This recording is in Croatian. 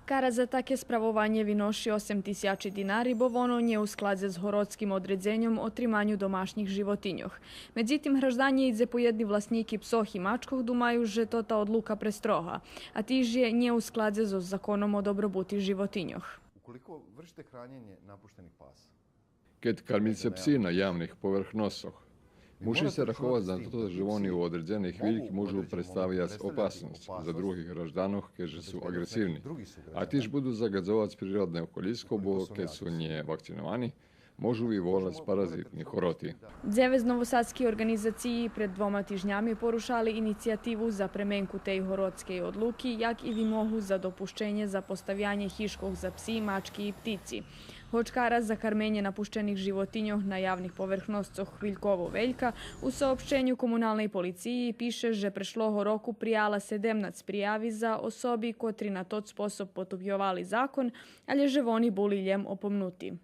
Kara za takie sprawowanie wynosi 8.000 dinari, bo ono nie uskladze z horodskim odredzenjem o trimanju domašnjih životinjoh. Međutim, hraždanje idze pojedni vlasniki psoh i mačkoh dumajú, že to ta odluka prestroha, a tižje nie uskladze so zakonom o dobrobuti životinjoh. Ukoliko vršite hranjenje napuštenih pasa, Keď karmíte psi na javnih povrchnosoch, musi se rahovati na to, že oni u određene chvíľky môžu predstavljati opasnost za drugih graždanoh, keďže sú agresivni. A tiž budu zagadzovati prirodne okolisko, bo keď sú nie vakcinovani, môžu vyvolati parazitni horoti. Dzevez novosadski organizaciji pred 2 tižnjami porušali inicijativu za premenku tej horodskej odluki, jak i vymohu za dopuščenje za postavljanje hiškov za psi, mački i ptici. Hoć kara za karmenje napuštenih životinjoh na javnih povrchnostoh Hviljkovo Veljka u saopšćenju komunalnej policiji piše, že prešloho roku prijala 17 prijavi za osobi kotri na tot sposob potupjovali zakon, ali že oni buli ljem opomnuti.